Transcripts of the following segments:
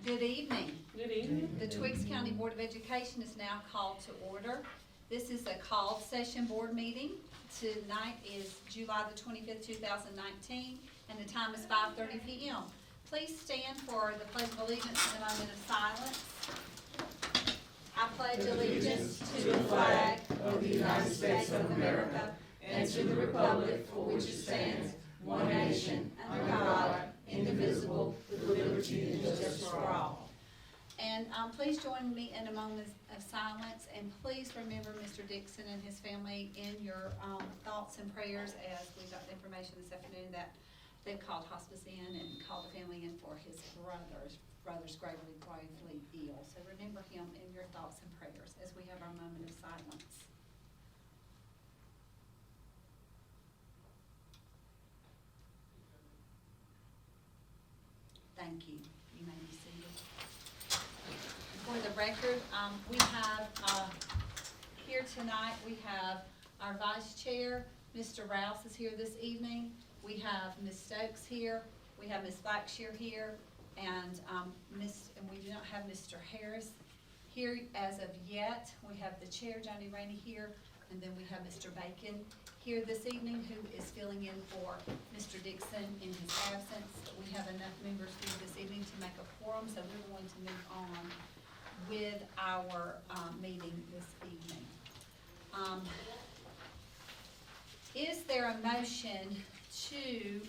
Good evening. Good evening. The Twiggs County Board of Education is now called to order. This is a called session board meeting. Tonight is July the 25th, 2019, and the time is 5:30 p.m. Please stand for the Pledge of Allegiance and a moment of silence. I pledge allegiance to the flag of the United States of America and to the republic for which it stands, one nation, under God, indivisible, with liberty and justice for all. And please join me in a moment of silence, and please remember Mr. Dixon and his family in your thoughts and prayers, as we got the information this afternoon that they've called hospice in and called the family in for his brother's gravely ill. So remember him in your thoughts and prayers as we have our moment of silence. Thank you. You may be seated. For the record, we have here tonight, we have our vice chair, Mr. Rouse is here this evening. We have Ms. Stokes here. We have Ms. Blackshear here, and we do not have Mr. Harris here as of yet. We have the chair, Johnny Rainey, here, and then we have Mr. Bacon here this evening, who is filling in for Mr. Dixon in his absence. We have enough members here this evening to make a quorum, so we're going to move on with our meeting this evening. Is there a motion to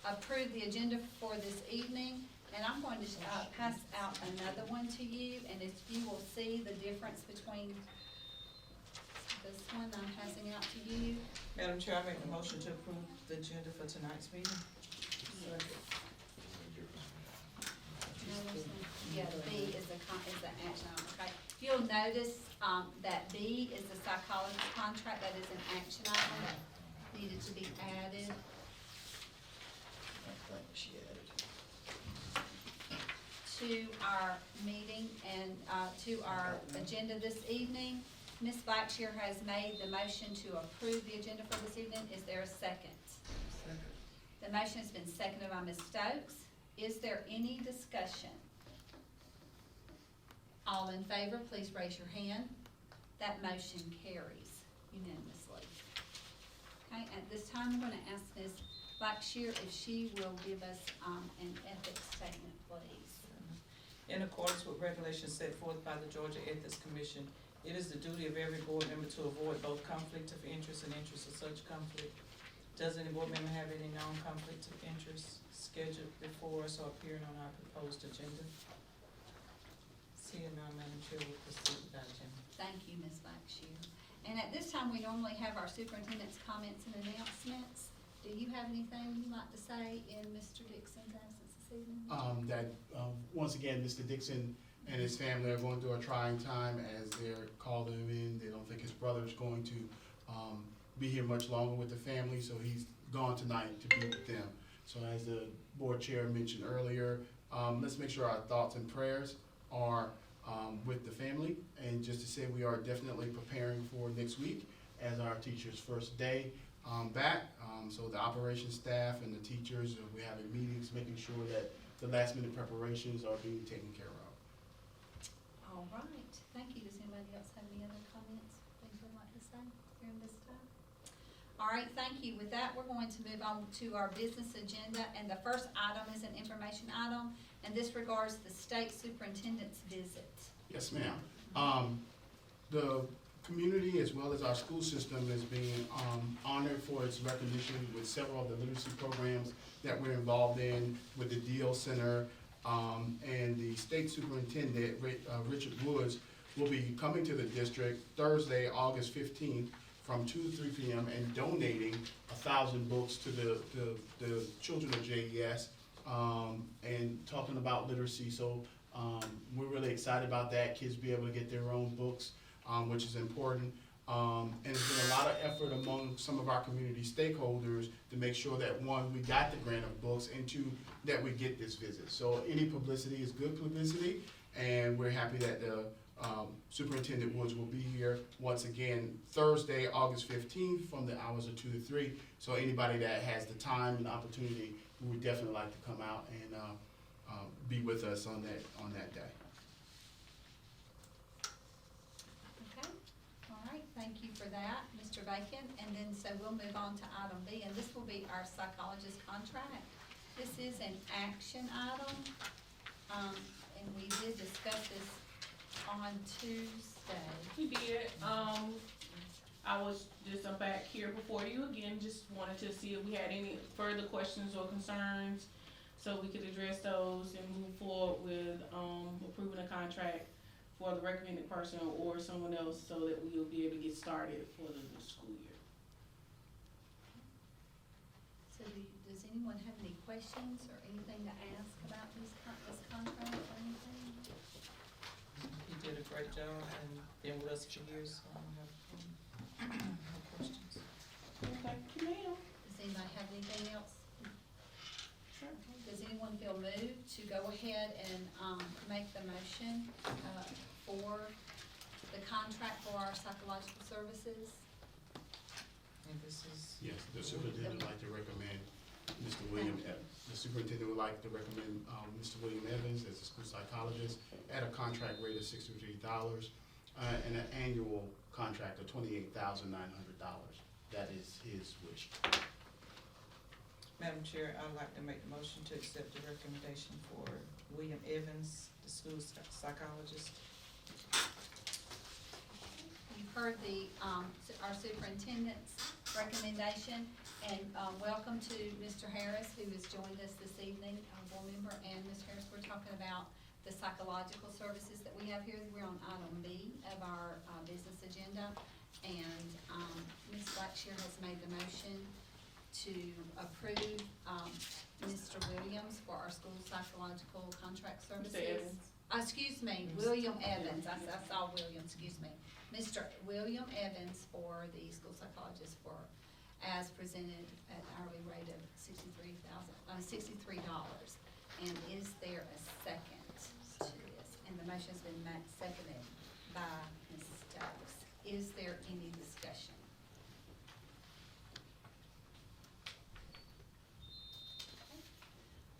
approve the agenda for this evening? And I'm going to pass out another one to you, and if you will see the difference between this one I'm passing out to you. Madam Chair, I make the motion to approve the agenda for tonight's meeting. Yeah, B is the action item, okay. You'll notice, that B is the psychologist contract, that is an action item, needed to be added. I think she added. To our meeting and, to our agenda this evening. Ms. Blackshear has made the motion to approve the agenda for this evening. Is there a second? Second. The motion has been seconded by Ms. Stokes. Is there any discussion? All in favor, please raise your hand. That motion carries unanimously. Okay, at this time, I'm going to ask Ms. Blackshear if she will give us an ethics statement, please. In accordance with regulations set forth by the Georgia Ethics Commission, it is the duty of every board member to avoid both conflict of interest and interest of such conflict. Does any board member have any known conflict of interest scheduled before us or appearing on our proposed agenda? Seeing none, Madam Chair, we'll proceed with our agenda. Thank you, Ms. Blackshear. And at this time, we normally have our superintendent's comments and announcements. Do you have anything you'd like to say in Mr. Dixon's absence this evening? Once again, Mr. Dixon and his family are going through a trying time as they're calling him in. They don't think his brother's going to be here much longer with the family, so he's gone tonight to be with them. So as the board chair mentioned earlier, let's make sure our thoughts and prayers are with the family. And just to say, we are definitely preparing for next week as our teacher's first day back. So the operations staff and the teachers, we're having meetings, making sure that the last minute preparations are being taken care of. All right, thank you. Does anybody else have any other comments, things they'd like to say during this time? All right, thank you. With that, we're going to move on to our business agenda, and the first item is an information item, and this regards the state superintendent's visit. Yes, ma'am. The community as well as our school system is being honored for its recognition with several of the literacy programs that we're involved in with the Deal Center. And the state superintendent, Richard Woods, will be coming to the district Thursday, August 15th from 2 to 3 p.m. and donating 1,000 books to the children of JES and talking about literacy. So we're really excited about that. Kids be able to get their own books, which is important. And there's been a lot of effort among some of our community stakeholders to make sure that, one, we got the grant of books, and two, that we get this visit. So any publicity is good publicity, and we're happy that the Superintendent Woods will be here once again Thursday, August 15th from the hours of 2 to 3. So anybody that has the time and opportunity, we would definitely like to come out and be with us on that day. Okay, all right, thank you for that, Mr. Bacon. And then, so we'll move on to item B, and this will be our psychologist contract. This is an action item, and we did discuss this on Tuesday. We did, I was just back here before you again, just wanted to see if we had any further questions or concerns, so we could address those and move forward with, approving a contract for the recommended person or someone else, so that we will be able to get started for the new school year. So does anyone have any questions or anything to ask about this contract or anything? He did a great job and been with us for years, so I don't have no questions. Thank you, ma'am. Does anybody have anything else? Sure. Okay. Does anyone feel moved to go ahead and, make the motion, for the contract for our psychological services? And this is. Yes, the superintendent would like to recommend Mr. William, the superintendent would like to recommend, Mr. William Evans as a school psychologist at a contract rate of $63, and an annual contract of $28,900. That is his wish. Madam Chair, I'd like to make the motion to accept the recommendation for William Evans, the school psychologist. You've heard the, our superintendent's recommendation, and, welcome to Mr. Harris, who has joined us this evening, our board member, and Ms. Harris, we're talking about the psychological services that we have here. We're on item B of our, business agenda, and, Ms. Blackshear has made the motion to approve, Mr. Williams for our school psychological contract services. Mr. Evans. Excuse me, William Evans, I saw William, excuse me. Mr. William Evans for the school psychologist for, as presented at hourly rate of $63. And is there a second to this? And the motion's been seconded by Ms. Stokes. Is there any discussion? Okay.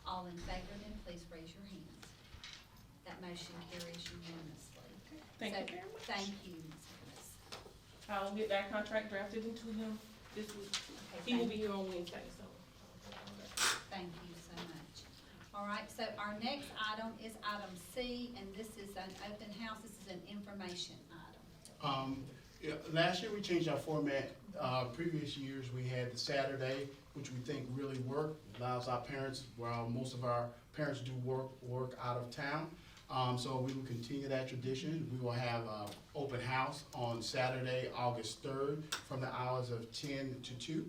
All in favor, then please raise your hands. That motion carries unanimously. Thank So, you very much. Thank you, Ms. Harris. I'll get that contract drafted into him this week. He will be here on Wednesday, so. Thank you so much. All right, so our next item is item C, and this is an open house. This is an information item. Yeah, last year we changed our format. Previous years we had the Saturday, which we think really worked, allows our parents, while most of our parents do work out of town. So we will continue that tradition. We will have an open house on Saturday, August 3rd, from the hours of 10 to 2.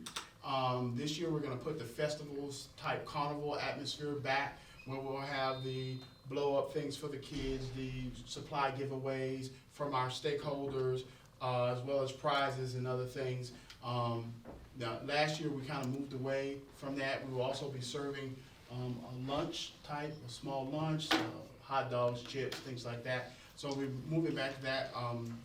This year we're gonna put the festivals type carnival atmosphere back, where we'll have the blow up things for the kids, the supply giveaways from our stakeholders, as well as prizes and other things. Now, last year we kind of moved away from that. We will also be serving a lunch type, a small lunch, hot dogs, chips, things like that. So we're moving back to that.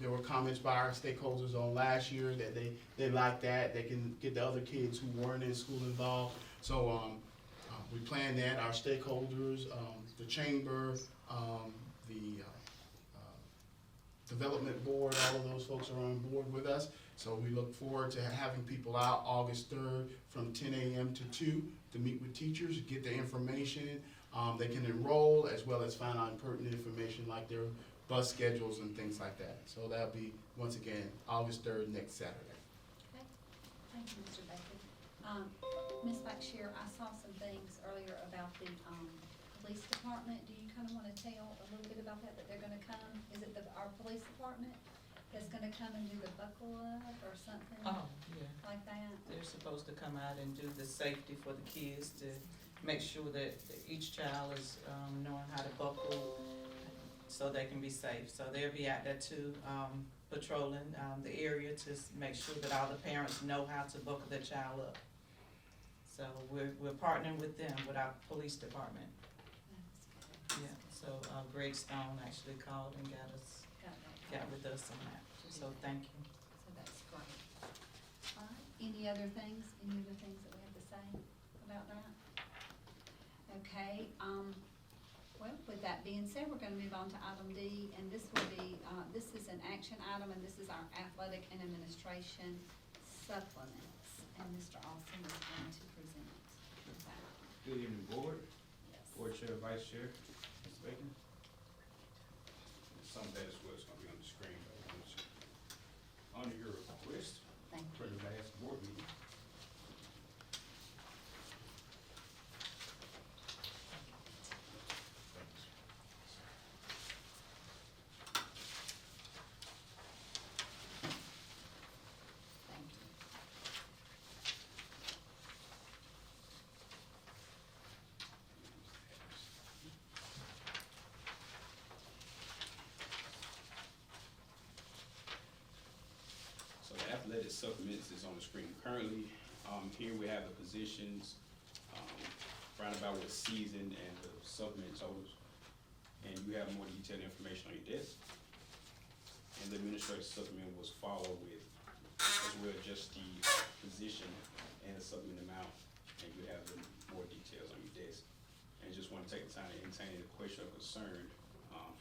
There were comments by our stakeholders on last year that they like that. They can get the other kids who weren't in school involved. So we plan that. Our stakeholders, the chamber, the development board, all of those folks are on board with us. So we look forward to having people out August 3rd from 10 a.m. to 2 to meet with teachers, get the information. They can enroll as well as find out pertinent information like their bus schedules and things like that. So that'll be, once again, August 3rd, next Saturday. Okay, thank you, Mr. Baker. Ms. Blackshear, I saw some things earlier about the, police department. Do you kind of want to tell a little bit about that they're gonna come? Is it our police department that's gonna come and do the buckle up or something Oh, yeah. like that? They're supposed to come out and do the safety for the kids to make sure that each child is, knowing how to buckle so they can be safe. So they'll be out there too, patrolling, the area to make sure that all the parents know how to buckle their child up. So we're partnering with them, with our police department. That's good. Yeah, so, Greg Stone actually called and got with us on that. So thank you. So that's great. All right, any other things that we have to say about that? Okay, That being said, we're gonna move on to item D, and this will be, this is an action item, and this is our athletic and administration supplements. And Mr. Austin is going to present that. Good evening, board, Yes. board chair, vice chair, Ms. Bacon. Some of that is what's gonna be on the screen, but under your request Thank for you. the last board meeting. Thank you. So the athletic supplements is on the screen currently. Here we have the positions, round about what season and the supplement totals. And you have more detailed information on your desk. And the administrative supplement was followed with, as well, just the position and the supplement amount. And you have the more details on your desk. And just wanna take the time to entertain any question or concern,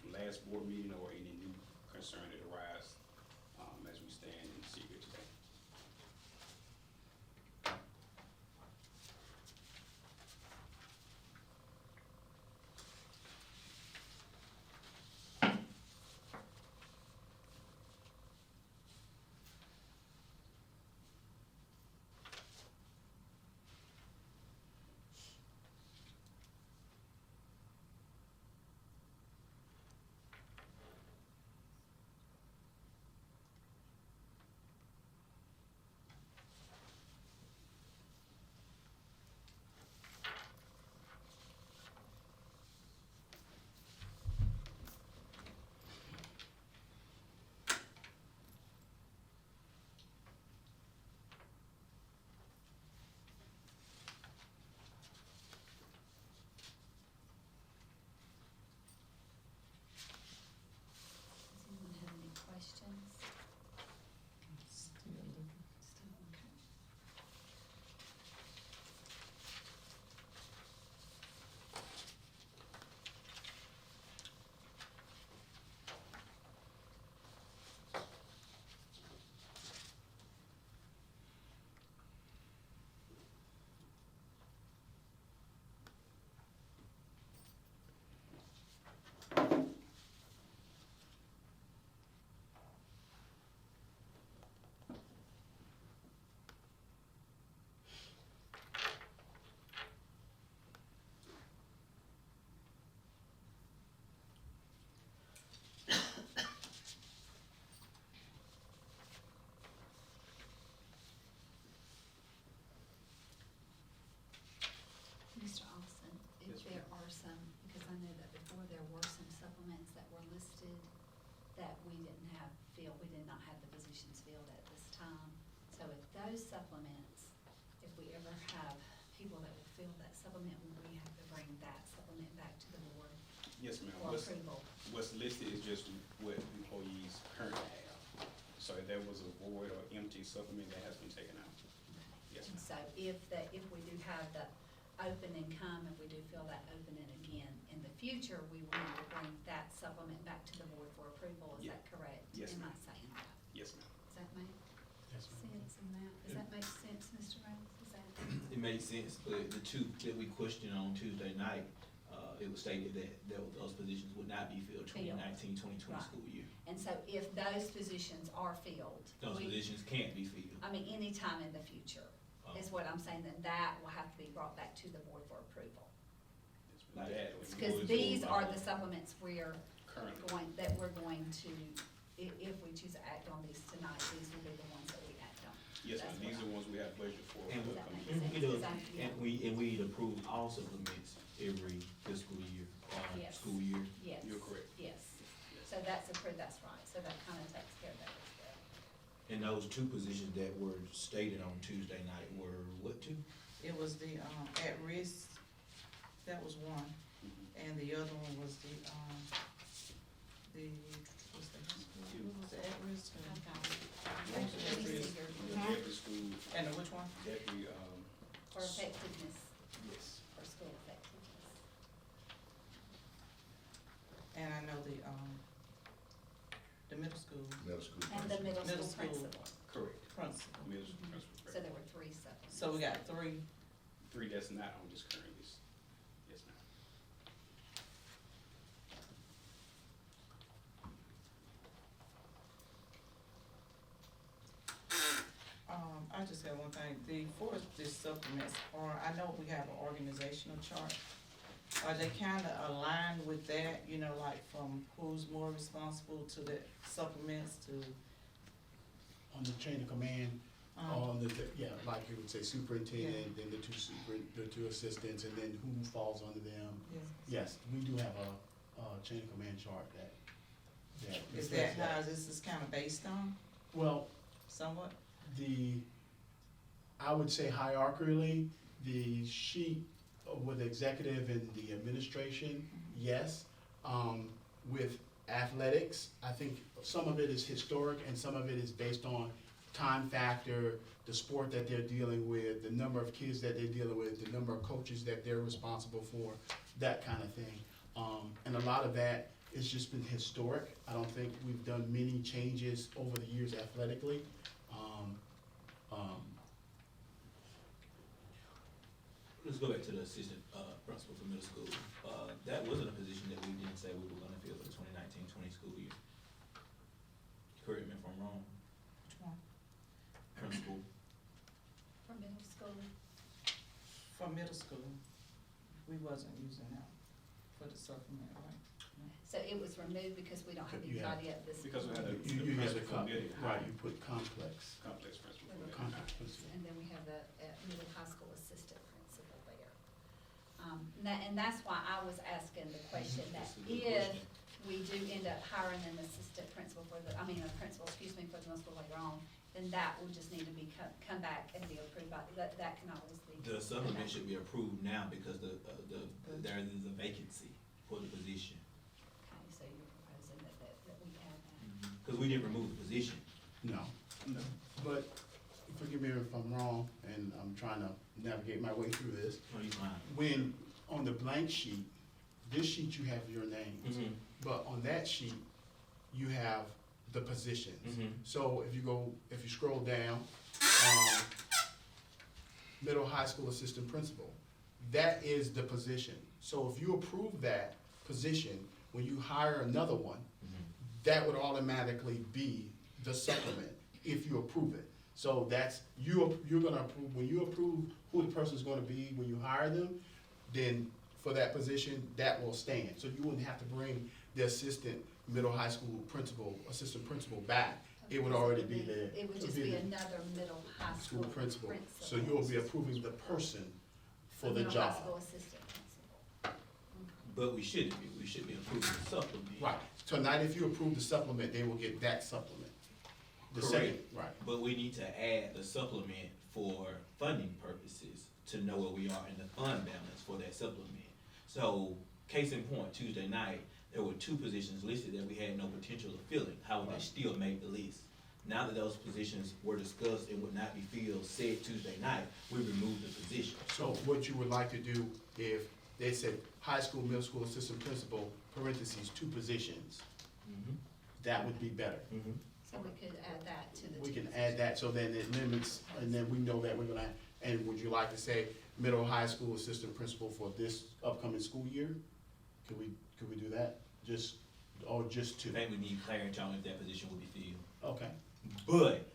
from last board meeting or any new concern that arise, as we stand and see here today. Does anyone have any questions? Still looking. Still okay. Mr. Austin, if Yes, there are some, because I know that before there were some supplements that were listed that we didn't have filled, we did not have the positions filled at this time. So if those supplements, if we ever have people that will fill that supplement, we have to bring that supplement back to the board Yes, ma'am. for approval. What's listed is just what employees currently have. So if there was a void or empty supplement, that has been taken out. Yes, And ma'am. so if we do have the open and come, if we do fill that opening again in the future, we will need to bring that supplement back to the board for approval, is Yeah. that correct? Yes, Am I ma'am. saying that? Yes, ma'am. Does that make Yes, ma'am. sense in that? Does that make sense, Mr. Rose? Is that? It made sense, but the two that we questioned on Tuesday night, it was stated that those positions would not be filled 2019-2020 Right. school year. And so if those positions are filled, Those positions can't be filled. I mean, anytime in the future, is what I'm saying, then that will have to be brought back to the board for approval. Yes, ma'am. That was Because void these are by the supplements we're currently. that we're going to, if we choose to act on these tonight, these will be the ones that we act on. Yes, That's ma'am. These what are ones we have budget for. And Does that upcoming make year. sense? We do, Is that- yeah. and we approve all supplements every fiscal year, Yes. school year. Yes. You're correct. Yes, Yes. so that's approved, that's right, so that kind of takes care of that as well. And those two positions that were stated on Tuesday night were what two? It was the, at-risk, that was one, Mhm. and the other one was the, what's the, what was the at-risk? Let me see here. The Jeffrey School, And which one? Jeffrey, For effectiveness, yes. for school effectiveness. the middle school Middle school. And the middle Middle school school. principal. Correct. principal. Middle school principal, So correct. there were three supplements. So we got three. 3 that's not on this current list. Yes, ma'am. I just got one thing, for the supplements, or I know we have an organizational chart. Are they kinda aligned with that, you know, like from who's more responsible to the supplements to, On the chain of command, on the, yeah, like you would say superintendent, then the two assistants, and then who falls under them. yes. Yes, we do have a chain of command chart that Is reflects that how this is kinda based on, Well, somewhat? I would say hierarchically, the sheet with the executive and the administration, yes. With athletics, I think some of it is historic and some of it is based on time factor, the sport that they're dealing with, the number of kids that they're dealing with, the number of coaches that they're responsible for, that kind of thing. And a lot of that has just been historic. I don't think we've done many changes over the years athletically. Let's go back to the assistant, principal for middle school. That wasn't a position that we didn't say we were gonna fill for the 2019-20 school year. Correct me if I'm wrong, Which one? principal. For middle school. For middle school, we wasn't using that for the supplement, right? So it was removed because we don't have You have- anybody at this. Because we had a, You the use a principal committee, right, you put complex, complex principal. committee. complex principal. And then we have the middle high school assistant principal there. And that's why I was asking the question that That's a good if question. we do end up hiring an assistant principal for the, a principal, excuse me, for the middle school later on, then that will just need to be come back and be approved by, that can always be. The supplement should be approved now because there is a vacancy for the position. Okay, so you're proposing that we add that. Cause we didn't remove the position. No. No. But forgive me if I'm wrong, and I'm trying to navigate my way through this. No, you fine. When, on the blank sheet, this sheet you have your names, but on that sheet, you have the positions. So if you scroll down, middle high school assistant principal, that is the position. So if you approve that position, when you hire another one, that would automatically be the supplement, if you approve it. So that's, you're gonna approve, when you approve who the person's gonna be when you hire them, then for that position, that will stand. So you wouldn't have to bring the assistant middle high school principal, assistant principal back. It would already be there. It would just be another middle high school School principal. principal. So you'll be approving the person for the Middle high job. school assistant principal. But we shouldn't be, we should be approving the supplement. Right. Tonight, if you approve the supplement, they will get that supplement. The second, Correct. right. But we need to add the supplement for funding purposes to know where we are in the fund balance for that supplement. So, case in point, Tuesday night, there were 2 positions listed that we had no potential of filling, however, they still made the list. Now that those positions were discussed and would not be filled said Tuesday night, we removed the position. So what you would like to do, if they said high school, middle school assistant principal, parentheses, 2 positions, that would be better. So we could add that to the. We two can add that, so then it limits, and then we know that we're gonna, and would you like to say middle high school assistant principal for this upcoming school year? Could we do that? Just 2? I think we need clarity on if that position will be filled. Okay, But,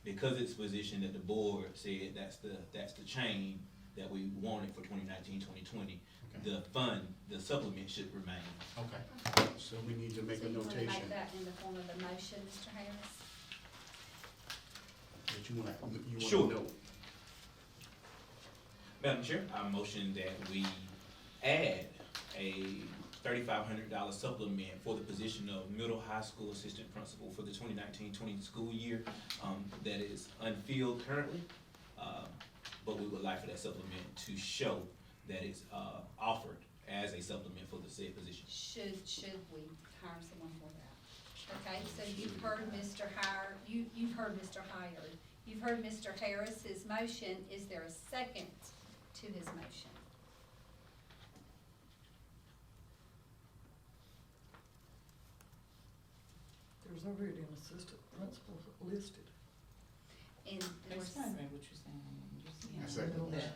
because it's a position that the board said that's the chain that we wanted for 2019-2020, okay, the supplement should remain. okay. So we need to make So a you wanna notation make that in the form of a motion, Mr. Harris? that you wanna Sure. note. Madam Chair, I motion that we add a $3,500 supplement for the position of middle high school assistant principal for the 2019-20 school year, that is unfilled currently. But we would like for that supplement to show that it's, offered as a supplement for the said position. Should we hire someone for that? Okay, so you've heard Mr. you've heard Mr. Hired. You've heard Mr. Harris's motion. Is there a second to his motion? there's already an assistant principal listed. And there was, Explain to me what you're saying. You're saying I second that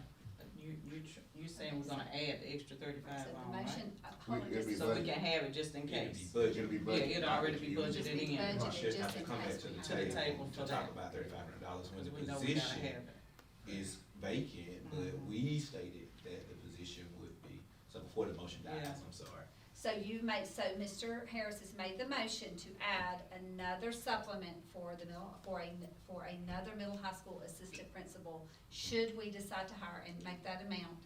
you're saying we're gonna add the extra so 35 the on, right? motion, hold on It'll be just, So we can have it just in case. It'll be budgeted. Yeah, it'll already be Just budgeted be in. budgeted. We should have just to in come back case to we the have To the table table to for talk that. about $3,500 when the We know we gotta have position it. is vacant, but Mhm. we stated that the position would be, so before the motion dies, Yeah. I'm sorry. so Mr. Harris has made the motion to add another supplement for the middle, for another middle high school assistant principal, should we decide to hire and make that amount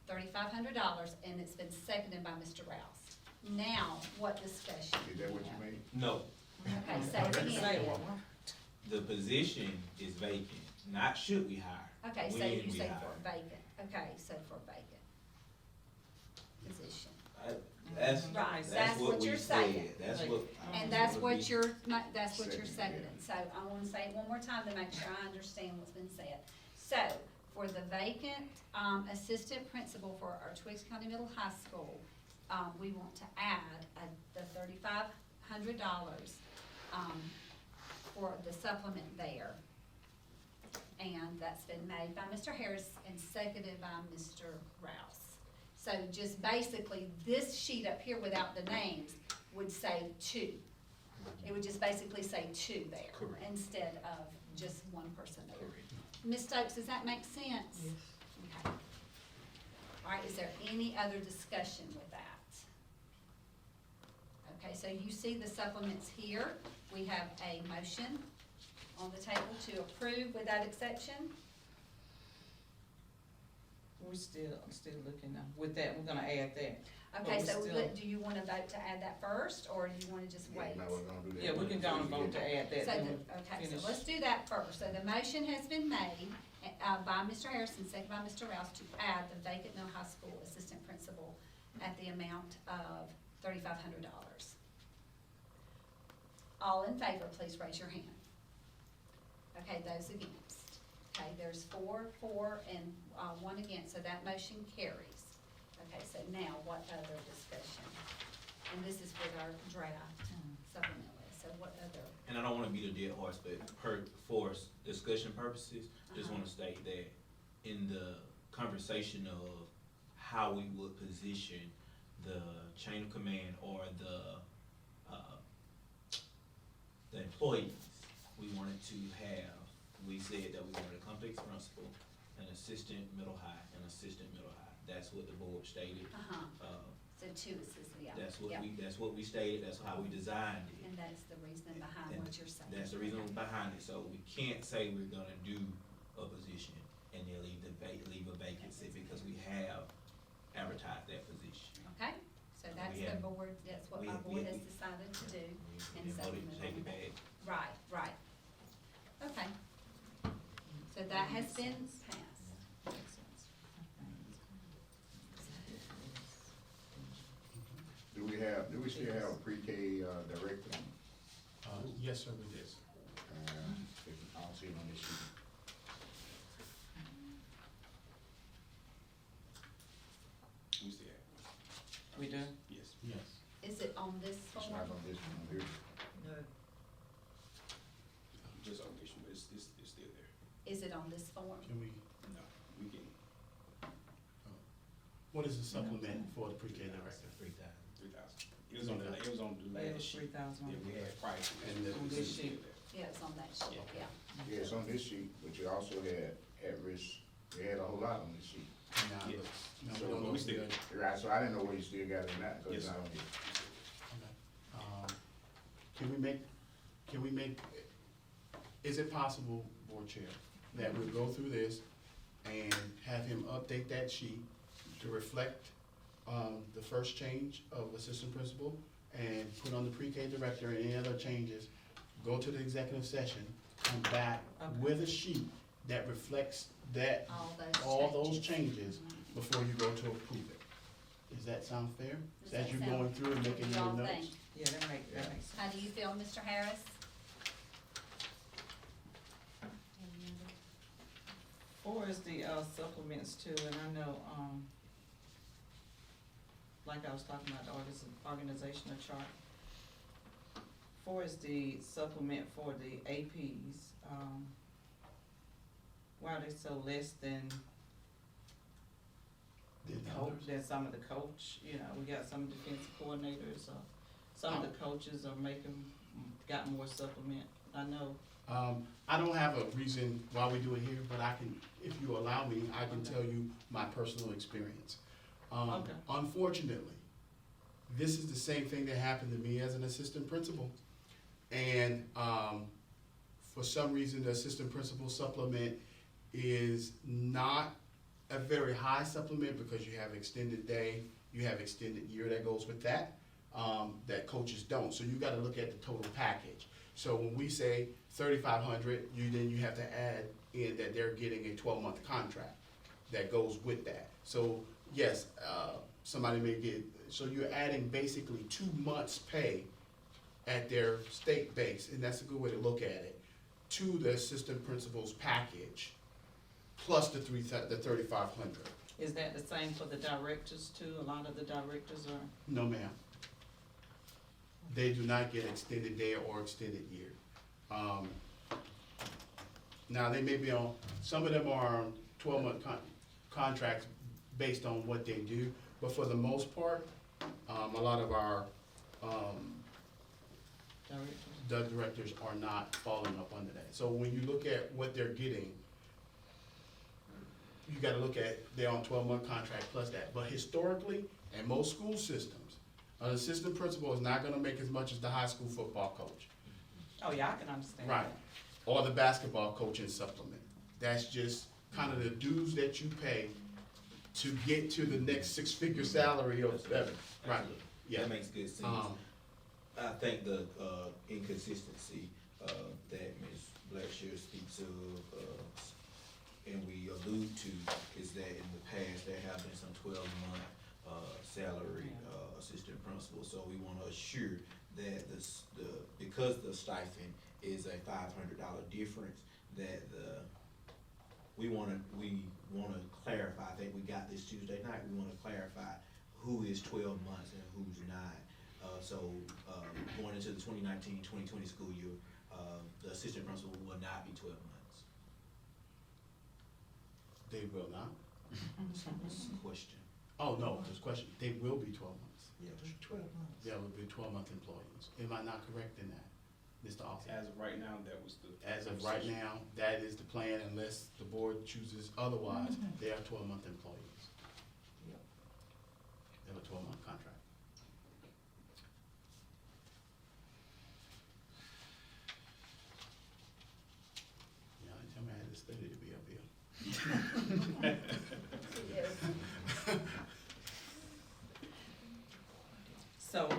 $3,500, and it's been seconded by Mr. Rouse. Now, what discussion? Is that what you mean? No, Okay, say it Say again. what? the position is vacant, not should we hire. Okay, so when you we say hire. for vacant, okay, so for vacant position. That's, Right, that's what we you're said, saying. that's what. And that's what you're. that's what you're Second, seconding, so I wanna say it one more time to make sure I understand what's been said. So, for the vacant, assistant principal for our Twiggs County Middle High School, we want to add the $3,500, for the supplement there. And that's been made by Mr. Harris and seconded by Mr. Rouse. So just basically, this sheet up here without the names would say two. It would just basically say two there. Correct. Instead of just one person there. Correct. Ms. Stokes, does that make sense? Yes. Okay. All right, is there any other discussion with that? Okay, so you see the supplements here. We have a motion on the table to approve with that exception. We're still looking, with that, we're gonna add that. Okay, But so we still- do you wanna vote to add that first, or do you wanna just wait? No, we're gonna do that. Yeah, we can go and vote to add that, So, then okay, so finish. let's do that first. So the motion has been made, by Mr. Harrison, seconded by Mr. Rouse, to add the vacant middle high school assistant principal at the amount of $3,500. All in favor, please raise your hand. Okay, those against. Okay, there's four, and, one against, so that motion carries. Okay, so now what other discussion? And this is with our draft supplement list, so what other? And I don't wanna beat a dead horse, but for discussion purposes, just Uh-huh. wanna state that in the conversation of how we would position the chain of command or the employees, we wanted to have, we said that we wanted a complex principal, an assistant middle high, and assistant middle high. That's what the board stated. Uh-huh, Uh, so two assistants, yeah. That's yeah. what we stated, that's how we designed it. And that's the reason behind And what you're saying. That's the reason behind it, so we can't say we're gonna do a position and then leave a vacancy because we have advertised that position. Okay, so that's We the had- board, that's what my we- board we- has decided to do. We And then voted to supplement take on it that. back. Right, right. Okay, so that has been passed. Do we still have a pre-K, director? Yes, sir, we did. I don't see it on this sheet. We still have one. We do? Yes. Yes. Is it on this It's form? not on this one here. No. Just on this one, but it's still there. Is it on this form? Can we, No, we can, what is the supplement for the pre-K director? 3,000. 3,000. It was on the Yeah, it was last sheet 3,000. that we had prior to And this. the- On this sheet. Yeah, it's on that sheet, yeah. Yeah, it's on this sheet, but you also had at-risk, you had a whole lot on this sheet. Now, Yeah. now So, we don't know we if still- got- Right, so I didn't know where you still got it in that, because Yes, it's sir. not on here. Okay. Can we make, is it possible, Board Chair, that we go through this and have him update that sheet to reflect, the first change of assistant principal and put on the pre-K director and any other changes, go to the executive session, come back Okay. with a sheet that reflects that, All all those changes. changes before you go to approve it. Does that sound fair? Does As that you're sound- going through and What making do your y'all notes? think? Yeah, that makes sense. How do you feel, Mr. Harris? Or is the supplements too, and I know, like I was talking about, the organizational chart far as the supplement for the APs, why are they so less than than some of the coach? You know, we got some defensive coordinators, some of the coaches are got more supplement, I know. I don't have a reason why we do it here, but I can, if you allow me, I can tell you my personal experience. Okay. Unfortunately, this is the same thing that happened to me as an assistant principal. And, for some reason, the assistant principal supplement is not a very high supplement because you have extended day, you have extended year that goes with that, that coaches don't. So you gotta look at the total package. So when we say 3,500, you have to add in that they're getting a 12-month contract that goes with that. So yes, somebody may get, so you're adding basically 2 months' pay at their state base, and that's a good way to look at it, to the assistant principal's package, plus the 3,500. Is that the same for the directors too? A lot of the directors are, No, ma'am. They do not get extended day or extended year. Now, they may be on, some of them are on 12-month contracts based on what they do, but for the most part, a lot of our, directors? the directors are not falling up under that. So when you look at what they're getting, you gotta look at, they're on 12-month contract plus that. But historically, in most school systems, an assistant principal is not gonna make as much as the high school football coach. Oh, yeah, I can understand Right. that. Or the basketball coaching supplement. That's just kind of the dues that you pay to get to the next six-figure salary of seven. Right, Absolutely. yeah. That makes good sense. I think the inconsistency that Ms. Blackshear speaks of, and we allude to, is that in the past, there have been some 12-month salary assistant principals. So we want to assure that because the stipend is a $500 difference, that we want to clarify. I think we got this Tuesday night. We want to clarify who is 12 months and who's not. Going into the 2019-2020 school year, the assistant principal will not be 12 months. They will not? Question. Oh, no, this question, they will be 12 months. Yeah. 12 months. They will be 12-month employees. Am I not correct in that, Mr. Austin? As of right now, that was the. As of right now, that is the plan unless the board chooses otherwise. They are 12-month employees. Yep. They have a 12-month contract. Yeah, they tell me I had to study to be up here. So,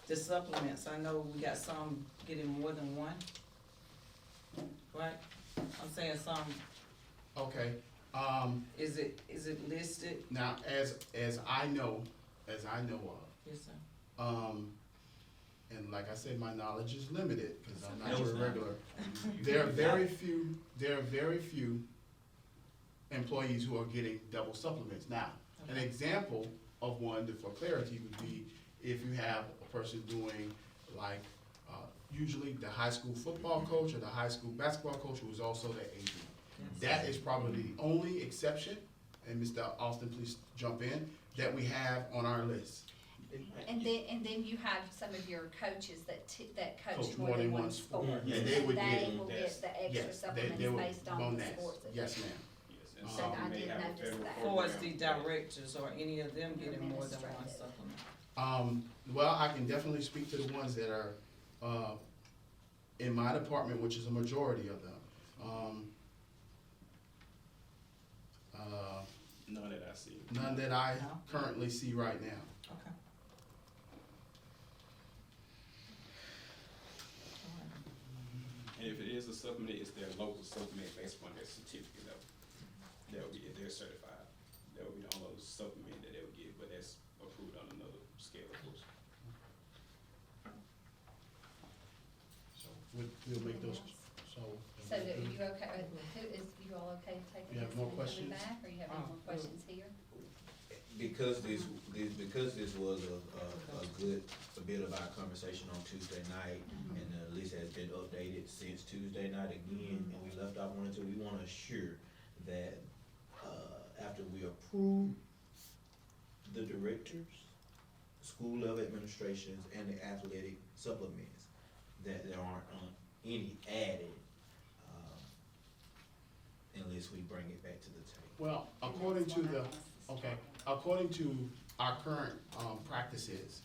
the supplements, I know we got some getting more than one, right? I'm saying some, Okay, is it listed? now, as I know of, Yes, sir. and like I said, my knowledge is limited, because I'm No, not it's your not. regular. There are very few employees who are getting double supplements. Now, an Okay. example of one, for clarity, would be if you have a person doing like, usually the high school football coach or the high school basketball coach who is also the AD. Yes. That is probably the only exception, and Mr. Austin, please jump in, that we have on our list. And then you have some of your coaches that coach Coach more than one sport. Yeah, And they would they get- will Yes. get the extra Yes, they supplements would based on the that. sports. that Yes, they- ma'am. Yes, and So some I may did have a notice federal that. For us, the program. directors, or any of them getting more than one Administrative. supplement? Well, I can definitely speak to the ones that are, in my department, which is a majority of them. None that I see. None that I No? currently see right now. Okay. All right. And if it is a supplement, it's their local supplement based on their certificate level. That would be, if they're certified, that would be the only supplement that they would get, but that's approved on another scale, of course. So we'll make those, so. So are you okay, you all okay taking You have this more and coming questions? back, or you have any more questions here? Because this was a bit of our conversation on Tuesday night, and the list has been updated since Tuesday night again, and we left off one or two. We wanna assure that, after we approve the directors, school level administrations, and the athletic supplements, that there aren't any added, unless we bring it back to the table. Well, according to the, okay, according to our current, practices,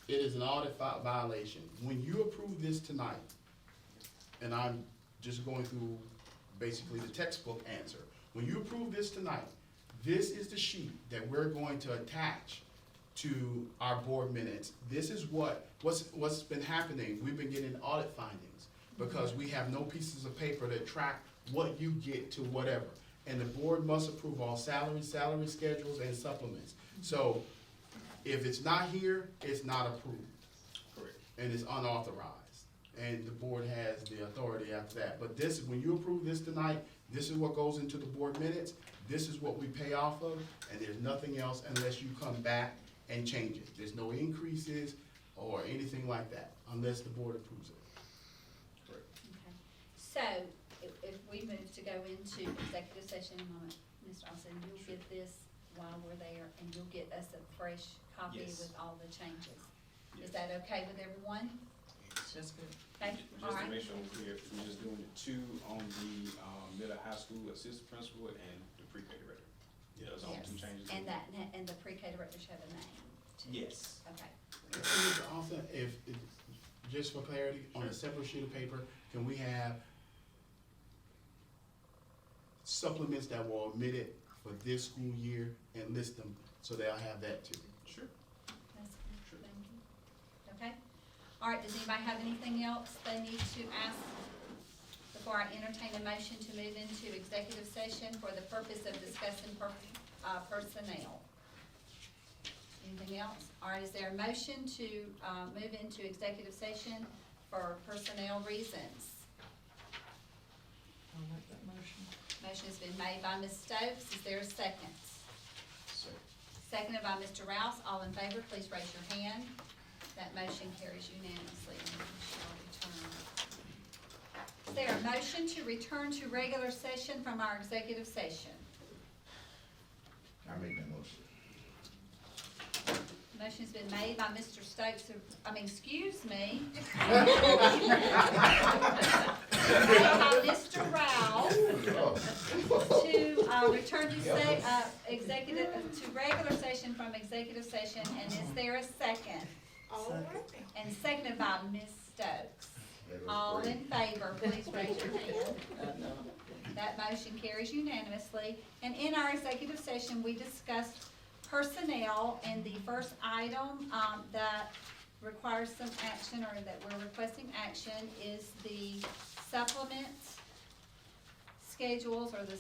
it is an audit violation. When you approve this tonight, and I'm just going through basically the textbook answer, when you approve this tonight, this is the sheet that we're going to attach to our board minutes. This is what's been happening. We've been getting audit findings because we have no pieces of paper that track what you get to whatever. And the board must approve all salary schedules, and supplements. So if it's not here, it's not approved. Correct. And it's unauthorized. And the board has the authority after that. But this, when you approve this tonight, this is what goes into the board minutes. This is what we pay off of, and there's nothing else unless you come back and change it. There's no increases or anything like that, unless the board approves it. Correct. Okay. So, if we move to go into executive session in a moment, Mr. Austin, you'll get this while we're there, and you'll get us a fresh copy Yes. with all the changes. Is Yes. that okay with everyone? That's good. Okay, Just all to right. make sure I'm clear, we're just doing the two on the, middle high school assistant principal and the pre-K director. Those are the two Yes. changes. And the pre-K director should have a name, too. Yes. Okay. Mr. Austin, just for clarity, on a separate sheet of paper, can we have supplements that were omitted for this school year and list them, so they'll have that too? Sure. That's Sure. good, thank you. Okay, all right, does anybody have anything else they need to ask before I entertain a motion to move into executive session for the purpose of discussing personnel? Anything else? All right, is there a motion to, move into executive session for personnel reasons? I'll make that motion. Motion has been made by Ms. Stokes, is there a second? Seconded by Mr. Rouse, all in favor, please raise your hand. That motion carries unanimously, and we shall return. Is there a motion to return to regular session from our executive session? I make that motion. Motion's been made by Mr. Stokes, excuse me. Made by Mr. Rouse to, return to regular session from executive session, and is there a second? And seconded by Ms. Stokes. All in favor, please raise your hand. That motion carries unanimously. And in our executive session, we discussed personnel, and the first item, that requires some action, or that we're requesting action, is the supplement schedules, or the,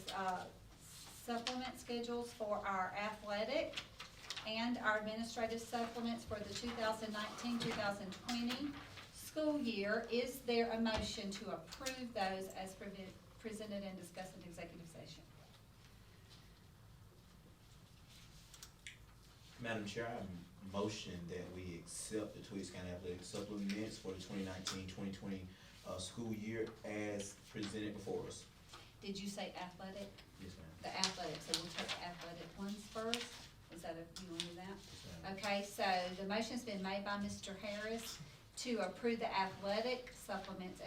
supplement schedules for our athletic and our administrative supplements for the 2019-2020 school year. Is there a motion to approve those as presented and discussed in executive session? Madam Chair, I motion that we accept the Twiggs County Athletic Supplements for the 2019-2020 school year as presented before us. Did you say athletic? Yes, ma'am. The athletic, so we'll take the athletic ones first. Is that, you want to do that? Yes, ma'am. Okay, so the motion's been made by Mr. Harris to approve the athletic supplements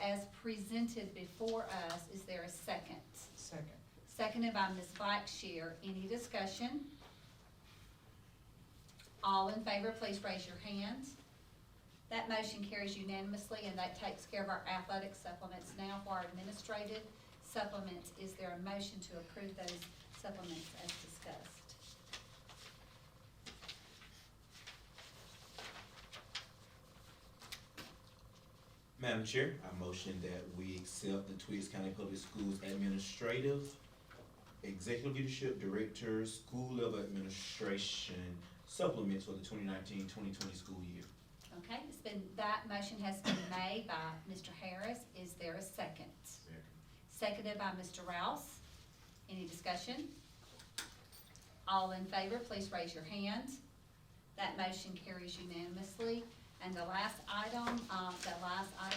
as presented before us. Is there a second? Second. Seconded by Ms. Blackshear. Any discussion? All in favor, please raise your hands. That motion carries unanimously, and that takes care of our athletic supplements. Now for our administrative supplements, is there a motion to approve those supplements as discussed? Madam Chair, I motion that we accept the Twiggs County Public Schools administrative, executive leadership, director, school level administration supplements for the 2019-2020 school year. Okay, that motion has been made by Mr. Harris. Is there a second? Seconded by Mr. Rouse. Any discussion? All in favor, please raise your hands. That motion carries unanimously. And the last item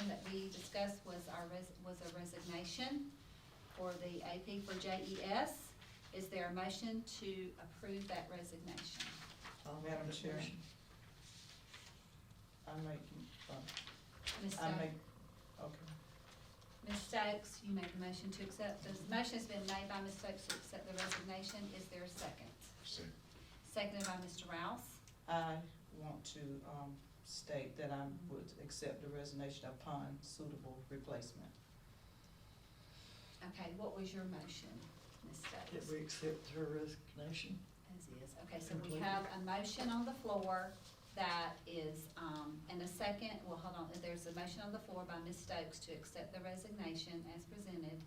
that we discussed was a resignation for the AP for JES. Is there a motion to approve that resignation? I'll make Madam that Chair. motion. Ms. I Stokes? make, okay. Ms. Stokes, you make the motion to accept. The motion has been made by Ms. Stokes to accept the resignation. Is there a second? Seconded by Mr. Rouse. I want to, state that I would accept the resignation upon suitable replacement. Okay, what was your motion, Ms. That Stokes? we accept her resignation. As is. Okay, so we have a motion on the floor that is, and a second, well, hold on, there's a motion on the floor by Ms. Stokes to accept the resignation as presented.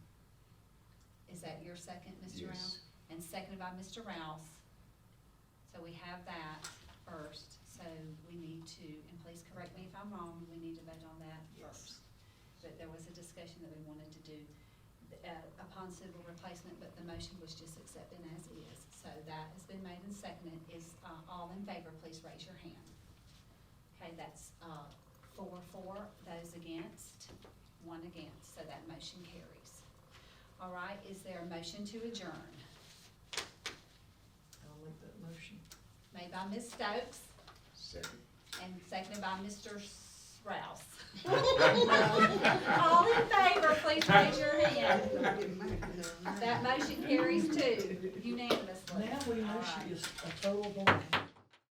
Is that your second, Mr. Rouse? And seconded by Mr. Rouse. So we have that first, so we need to, and please correct me if I'm wrong, we need to vote on that first. But there was a discussion that we wanted to do upon suitable replacement, but the motion was just accepted as is. So that has been made and seconded. Is all in favor, please raise your hand. Okay, that's 4-4, those against, 1 against, so that motion carries. All right, is there a motion to adjourn? I'll make that motion. Made by Ms. Stokes Second. and seconded by Mr. Rouse. All in favor, please raise your hand. That motion carries too, unanimously. Now we know All right. she is a total blank.